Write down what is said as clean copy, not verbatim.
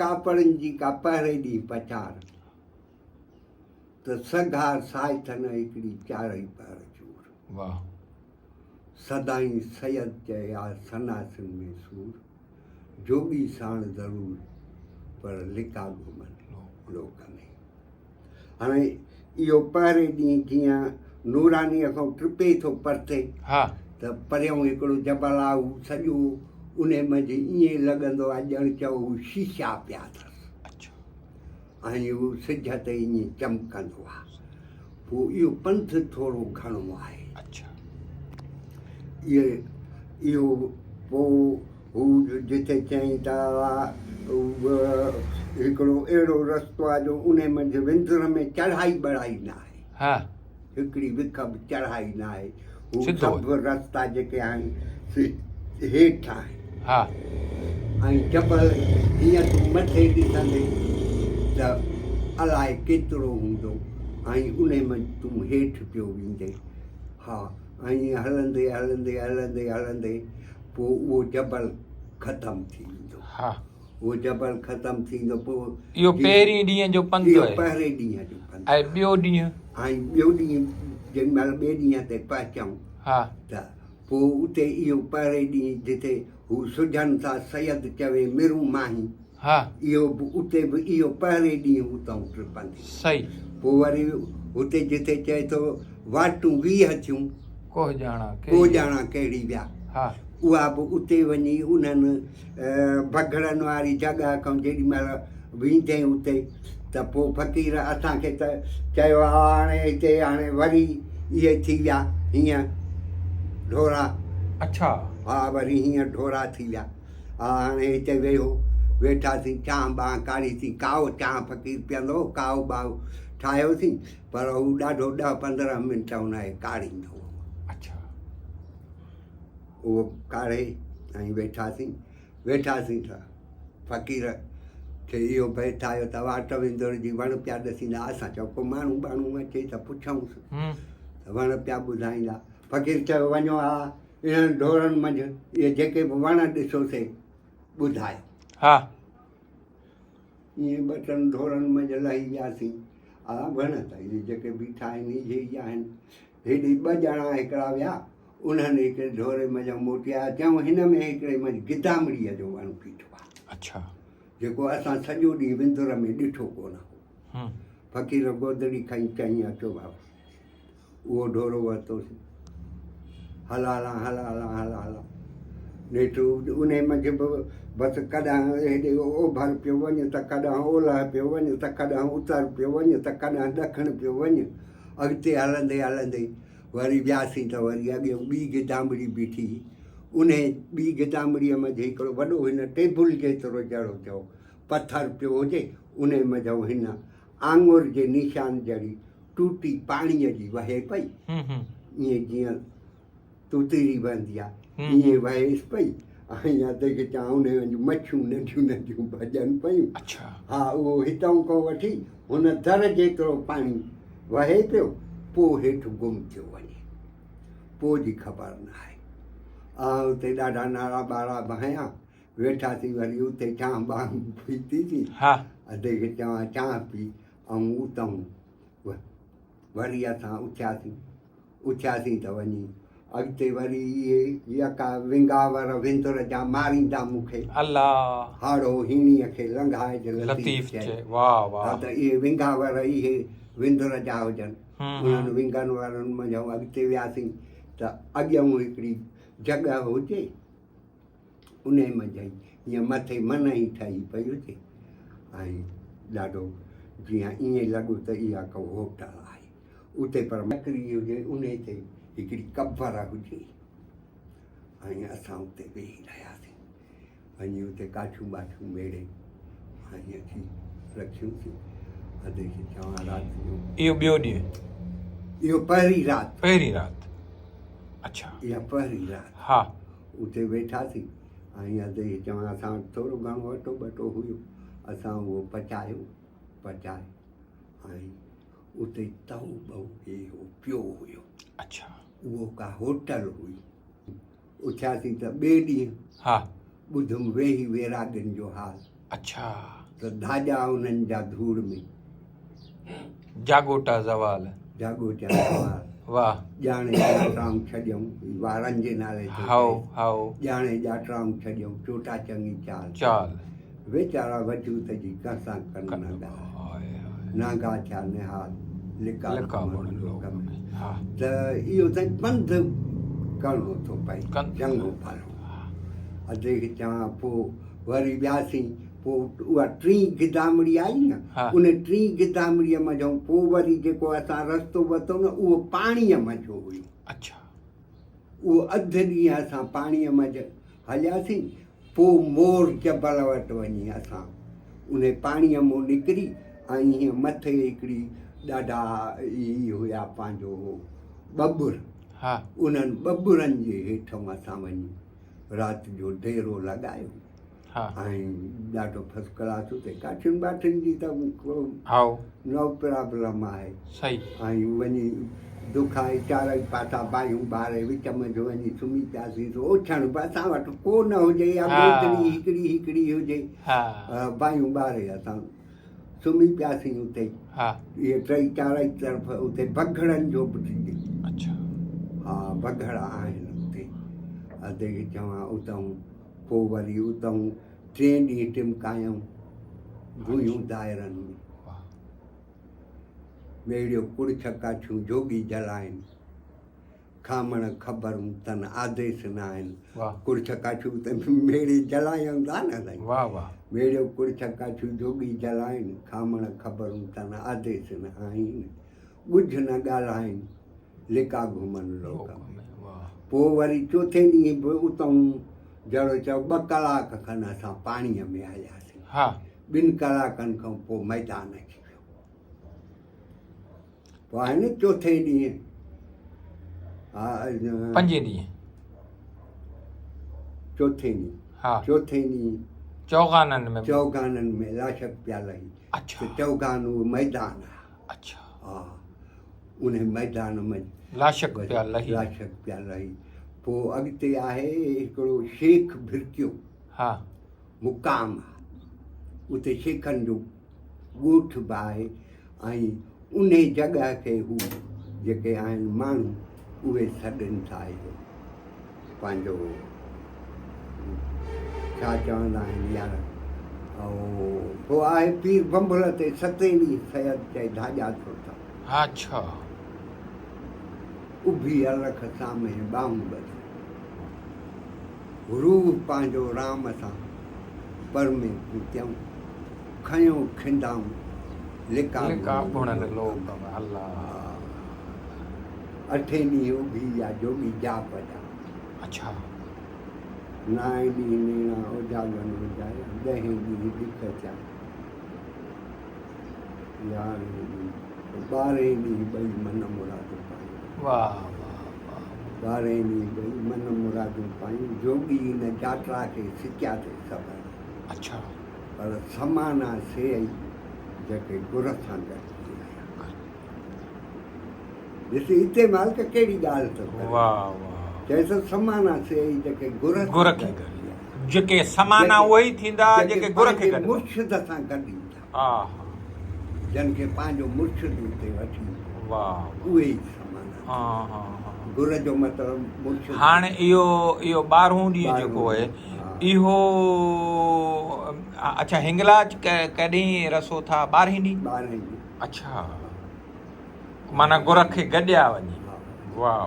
कापड़नि जी का पहिरें ॾींहुं पचार त सघार साए थन हिकिड़ी चारई पैर चूर वाह सदाई सैयद चए आ सनासिन में सूर जोगी साण ज़रूर पर लिका घुमनि लोक में हाणे इहो पहिरें ॾींहुं जीअं नूरानीअ खां टिपे थो परते हा त परियां हिकिड़ो जबल आहे हू सॼो उन मंझि ईअं लॻंदो आहे ॼण चओ हू शीशा पिया अथसि ऐं हू सिज ते ईअं चमकंदो आहे पोइ इहो पंथ थोरो घणो आहे इहो पोइ हू जिथे चई था हिकिड़ो अहिड़ो रस्तो आहे जो उन मंझि विंदुर में चढ़ाई बढ़ाई न आहे हिकिड़ी विख बि चढ़ाई न आहे हू सभु रस्ता जेके आहिनि हेठि आहिनि ऐं जबल हीअं तूं मथे ॾिसंदे त अलाए केतिरो हूंदो ऐं उन में तूं हेठि पियो वेंदे हा ऐं हलंदे हलंदे हलंदे हलंदे पोइ उहो जबल ख़तमु थी वेंदो उहो जबल ख़तमु थींदो पोइ इहो पहिरीं ॾींहं जो पंधु आहे पहिरें ॾींहं जो पंधु ऐं ॿियो ॾींहुं जेॾी महिल ॿिए ॾींहं ते पहुचऊं त पोइ उते इहो पहिरें ॾींहुं जिते हू सुझनि था सैयद चवे मिरूं माही इहो बि उते बि इहो पहिरें ॾींहुं उतां टिपंदी सही पोइ वरी हुते जिते चए थो वाटूं 20 थियूं को ॼाणा कहिड़ी विया उहा बि उते वञी उन्हनि भगड़नि वारी जॻह खां जेॾी महिल वेंदे उते त पोइ फ़क़ीर असांखे त चयो हाणे हिते हाणे वरी इहे थी विया हीअं ढोरा हा वरी हीअं ढोरा थी विया हा हाणे हिते वेठासीं चांहि ॿांहि काढ़ीसीं काओ चांहि फ़क़ीर पीअंदो काओ ॿाओ ठाहियोसीं पर हू ॾाढो 10-15 मिंट हुनखे काढ़ींदो उहो काढ़े ऐं वेठासीं त फ़क़ीर खे इहो भई ठाहियो त वाट विंदुर जी वण पिया ॾसींदा असां चओ को माण्हू बाण्हू अचे त पुछऊंसि त वण पिया ॿुधाईंदा फ़क़ीर चयो वञो हा इन्हनि ढोरनि मंझि इहे जेके बि वण ॾिसोसीं ॿुधायो ईअं 2-3 ढोरनि मंझि लही वियासीं हा वण त इहे जेके बीठा आहिनि इहे ई आहिनि हेॾी 2 ॼणा हिकिड़ा विया उन्हनि हिकिड़े ढोरे मंझि मोटिया चयूं हिन में हिकिड़े मंझि गिदामड़ीअ जो वण बीठो आहे जेको असां सॼो ॾींहुं विंदुर में ॾिठो कोन हो फ़क़ीर गोदड़ी खई चई अचो बाबा उहो ढोरो वरितोसीं हला नेठि उन मंझि बि बसि कॾहिं हेॾे ओभर पियो वञे त कॾहिं ओलह पियो वञे त कॾहिं उतर पियो वञे त कॾहिं ॾखिण पियो वञे अॻिते हलंदे हलंदे वरी वियासीं त वरी अॻे ॿी गिदामड़ी बीठी उन ॿी गिदामड़ीअ मंझि हिकिड़ो वॾो हिन टेबल जेतिरो जहिड़ो चओ पथर पियो हुजे उन मंझि हिन आङुर जे निशान जहिड़ी टूटी पाणीअ जी वहे पई ईअं जीअं तुतरी वहंदी आहे ईअं वहेसि पई ऐं अधु खिचां उन मच्छियूं नंढियूं भॼनि पियूं हा उहो हितां खां वठी हुन दर जेतिरो पाणी वहे पियो पोइ हेठि गुम थियो वञे पोइ जी ख़बर न आहे उते ॾाढा नारा ॿारा बहाया वेठासीं वरी उते चांहि ॿांहि पीतीसीं अधु खिचां चांहि पी ऐं उतां वरी असां उथियासीं त वञी अॻिते वरी इहे यका विंगावर विंदुर जा मारींदा मूंखे हाड़ो हीणीअ खे लंघाइजे लतीफ़ चए त इहे विंगावर इहे विंदुर जा हुजनि उन्हनि विंगनि वारनि मंझि अॻिते वियासीं त अॻियां हिकिड़ी जॻह हुजे उन मंझि हीअं मथे मन ई ठही पई हुजे ऐं ॾाढो जीअं ईअं लॻो त इहा को होटल आहे उते पर लकड़ी हुजे उन ते हिकिड़ी कबर हुजे ऐं असां उते वेही रहियासीं वञी उते काठियूं बाठियूं मेड़े ऐं अची रखियूंसीं अधु चवां राति जो इहो ॿियो ॾींहुं इहो पहिरीं राति इहा पहिरीं राति हा उते वेठासीं ऐं अधु चवां असां थोरो घणो अटो ॿटो हुयो असां उहो पचाए ऐं उते तऊ ॿऊ इहो पियो हुयो उहो का होटल हुई उथियासीं त ॿिए ॾींहुं ॿुधुमि वेही वेरागनि जो हाल त धाॼा उन्हनि जा धूड़ में जागोटा ज़वाल जागोटा ज़वाल वाह ॼाणे ॼाटराऊं छॾियऊं वारनि जे नाले ते हाओ ॼाणे ॼाटराऊं छॾियऊं चोटा चङी चाल चाल वेचारा वजूद जी कंसां कन न ॻाल्हि नागा थिया निहाल लिका लोक में त इहो साईं पंध करिणो थो पए चङो भलो अधे खे चवां पोइ वरी वियासीं पोइ उहा टी गिदामड़ी आई न उन टी गिदामड़ीअ मंझां पोइ वरी जेको असां रस्तो वरितो न उहो पाणीअ मंझि हुयो अच्छा उहो अधु ॾींहुं असां पाणीअ मंझि हलियासीं पोइ मोर जबल वटि वञी असां उन पाणीअ मां निकिरी ऐं हीअं मथे हिकिड़ी ॾाढा ई हुया पंहिंजो बबुर उन्हनि बबुरनि जे हेठां असां वञी राति जो डेरो लॻायो ऐं ॾाढो फर्स्ट क्लास हुते काठियुनि बाठियुनि जी त नो प्रॉब्लम आहे ऐं वञी दुखाए चारई पासा बाहियूं ॿारे विच में जो वञी सुम्ही पियासीं ओछण बि असां वटि को न हुजे या ॿोतड़ी हिकिड़ी हुजे बाहियूं ॿारे असां सुम्ही पियासीं उते इहे टई चारई तरफ़ उते बघड़नि जो बि थींदी हा बघड़ आहिनि उते अधे खे चवां उतां पोइ वरी उतां 3 ॾींहं टिमकायूं घुयूं दाइरनि में मेड़ियो कुड़ छकाछियूं जोगी जलाइनि खामण ख़बरूं तन आदेश न आहिनि कुड़ छकाछियूं त मेड़े जलायूं था न साईं मेड़ियो कुड़ छकाछियूं जोगी जलाइनि खामण ख़बरूं तन आदेश न आहिनि ॻुझ न ॻाल्हाइनि लिका घुमनि लोक में पोइ वरी चोथे ॾींहुं बि उतां जहिड़ो चओ 2 कलाक खनि असां पाणीअ में हलियासीं 2 कलाकनि खां पोइ मैदान अची वियो पोइ आहे न चोथे ॾींहुं 5 ॾींहं चोथे ॾींहुं चौगाननि में लाशक पिया लही चौगान उहो मैदान आहे हा उन मैदान में लाशक पिया लही पोइ अॻिते आहे हिकिड़ो शेख भिरकियो मुक़ाम आहे उते शेखनि जो ॻोठ बि आहे ऐं उन जॻह खे हू जेके आहिनि माण्हू उहे सॾनि था इहो पंहिंजो छा चवंदा आहिनि यार ऐं पोइ आहे पीर बंबल ते 7 ॾींहं सैद चई धाॼा थो था अच्छा उभी अलख सामे ॿाहूं ॿधी रूह पंहिंजो राम सां पर में कयूं खयूं खिंदाऊं लिका अठे ॾींहुं उभी या जोगी जाप जा अच्छा 9 ॾींहं नीणा उजागन उजाया 10 ॾींहं दिख थिया 11 ॾींहं 12 ॾींहं ॿई मन मुरादूं पायूं 12 ॾींहं ॿई मन मुरादूं पायूं जोगी हिन जात्रा खे सिकिया ते सभु अच्छा पर समाना से जेके गुर सां गॾु ॾिसी हिते मालिक कहिड़ी ॻाल्हि अथव चएसि समाना से जेके गुर खे जेके समाना उहे ई थींदा जेके गुर खे मुर्शिद सां गॾु ईंदा जन खे पंहिंजो मुर्शिद उते वठी उहे ई समाना गुर जो मतिलबु मुर्शिद हाणे इहो 12 ॾींहं जेको आहे इहो अच्छा हिंगलाज कॾहिं रसो था 12 ॾींहं अच्छा माना गुर खे गॾिया वञी वाह